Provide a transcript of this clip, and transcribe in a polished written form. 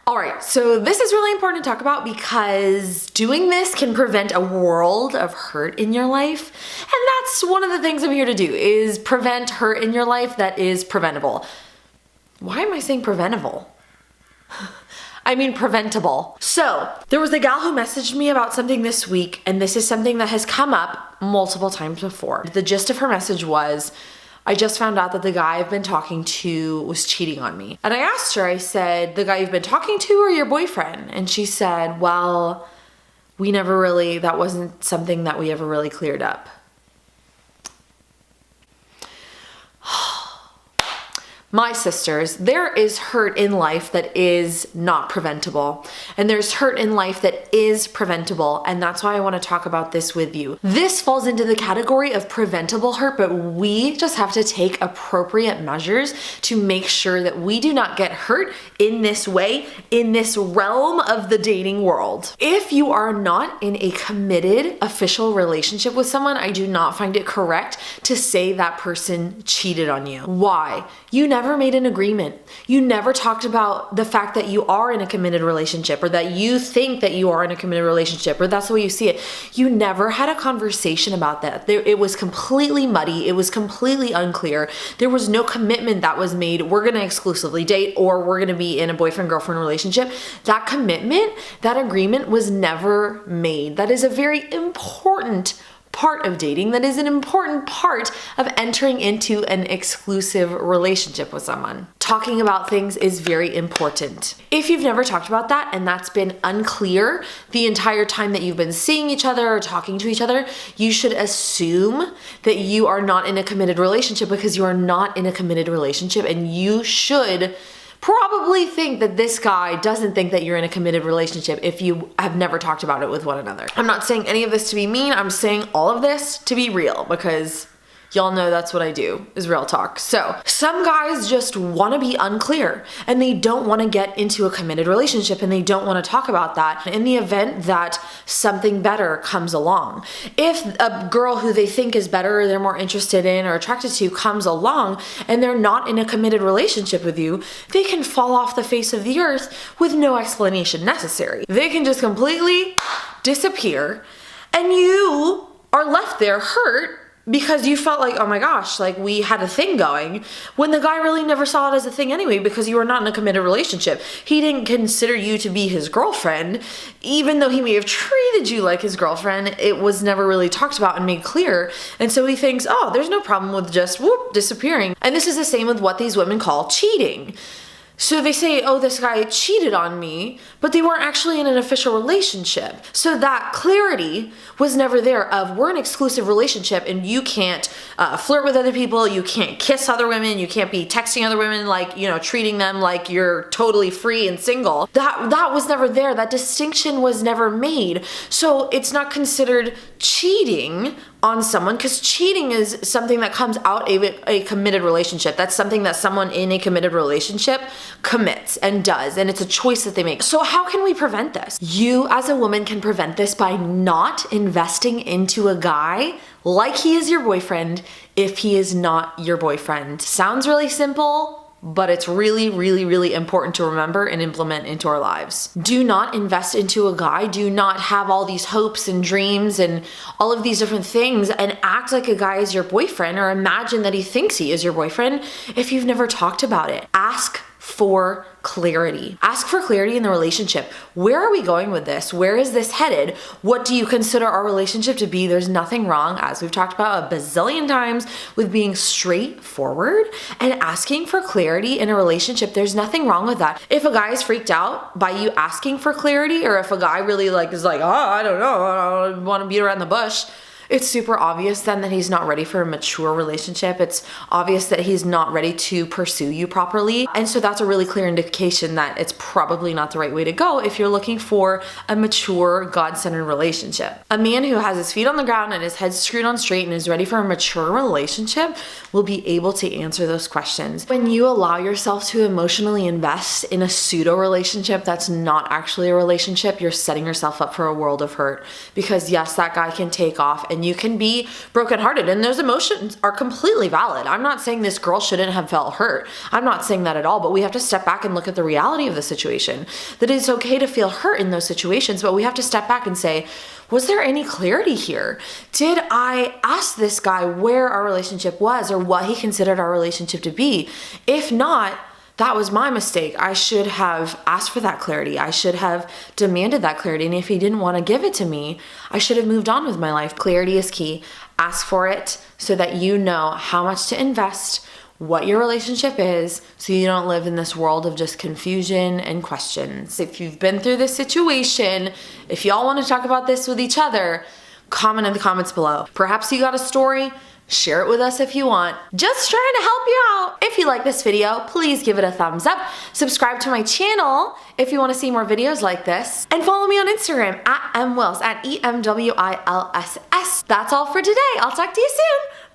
All right, so this is really important to talk about because doing this can prevent a world of hurt in your life. And that's one of the things I'm here to do, is prevent hurt in your life that is preventable. Why am I saying preventable? I mean preventable. So there was a gal who messaged me about something this week, and this is something that has come up multiple times before. The gist of her message was, I just found out that the guy I've been talking to was cheating on me. And I asked her, I said, the guy you've been talking to or your boyfriend? And she said, well, that wasn't something that we ever really cleared up. My sisters, there is hurt in life that is not preventable, and there's hurt in life that is preventable, and that's why I want to talk about this with you. This falls into the category of preventable hurt, but we just have to take appropriate measures to make sure that we do not get hurt in this way, in this realm of the dating world. If you are not in a committed official relationship with someone, I do not find it correct to say that person cheated on you. Why? You never made an agreement. You never talked about the fact that you are in a committed relationship, or that you think that you are in a committed relationship, or that's the way you see it. You never had a conversation about that. It was completely muddy. It was completely unclear. There was no commitment that was made. We're going to exclusively date, or we're going to be in a boyfriend-girlfriend relationship. That commitment, that agreement was never made. That is a very important part of dating. That is an important part of entering into an exclusive relationship with someone. Talking about things is very important. If you've never talked about that and that's been unclear the entire time that you've been seeing each other or talking to each other, you should assume that you are not in a committed relationship, because you are not in a committed relationship, and you should probably think that this guy doesn't think that you're in a committed relationship if you have never talked about it with one another. I'm not saying any of this to be mean. I'm saying all of this to be real, because y'all know that's what I do, is real talk. So some guys just want to be unclear, and they don't want to get into a committed relationship, and they don't want to talk about that in the event that something better comes along. If a girl who they think is better, or they're more interested in or attracted to, comes along and they're not in a committed relationship with you, they can fall off the face of the earth with no explanation necessary. They can just completely disappear, and you are left there hurt because you felt like, oh my gosh, like we had a thing going, when the guy really never saw it as a thing anyway, because you were not in a committed relationship. He didn't consider you to be his girlfriend. Even though he may have treated you like his girlfriend, it was never really talked about and made clear. And so he thinks, oh, there's no problem with just disappearing. And this is the same with what these women call cheating. So they say, oh, this guy cheated on me, but they weren't actually in an official relationship. So that clarity was never there of, we're an exclusive relationship and you can't flirt with other people, you can't kiss other women, you can't be texting other women, like, treating them like you're totally free and single. That was never there. That distinction was never made. So it's not considered cheating on someone, because cheating is something that comes out of a committed relationship. That's something that someone in a committed relationship commits and does, and it's a choice that they make. So how can we prevent this? You as a woman can prevent this by not investing into a guy like he is your boyfriend if he is not your boyfriend. Sounds really simple, but it's really, really, really important to remember and implement into our lives. Do not invest into a guy. Do not have all these hopes and dreams and all of these different things and act like a guy is your boyfriend, or imagine that he thinks he is your boyfriend if you've never talked about it. Ask for clarity. Ask for clarity in the relationship. Where are we going with this? Where is this headed? What do you consider our relationship to be? There's nothing wrong, as we've talked about a bazillion times, with being straightforward and asking for clarity in a relationship. There's nothing wrong with that. If a guy is freaked out by you asking for clarity, or if a guy really is like, oh, I don't know, I don't want to beat around the bush, it's super obvious then that he's not ready for a mature relationship. It's obvious that he's not ready to pursue you properly. And so that's a really clear indication that it's probably not the right way to go if you're looking for a mature, God-centered relationship. A man who has his feet on the ground and his head screwed on straight and is ready for a mature relationship will be able to answer those questions. When you allow yourself to emotionally invest in a pseudo relationship that's not actually a relationship, you're setting yourself up for a world of hurt. Because yes, that guy can take off and and you can be brokenhearted, and those emotions are completely valid. I'm not saying this girl shouldn't have felt hurt. I'm not saying that at all, but we have to step back and look at the reality of the situation. That it's okay to feel hurt in those situations, but we have to step back and say, was there any clarity here? Did I ask this guy where our relationship was or what he considered our relationship to be? If not, that was my mistake. I should have asked for that clarity. I should have demanded that clarity. And if he didn't want to give it to me, I should have moved on with my life. Clarity is key. Ask for it so that you know how much to invest, what your relationship is, so you don't live in this world of just confusion and questions. If you've been through this situation, if y'all want to talk about this with each other, comment in the comments below. Perhaps you got a story. Share it with us if you want. Just trying to help you out. If you like this video, please give it a thumbs up. Subscribe to my channel if you want to see more videos like this. And follow me on Instagram at EmWills, at EMWILSS. That's all for today. I'll talk to you soon.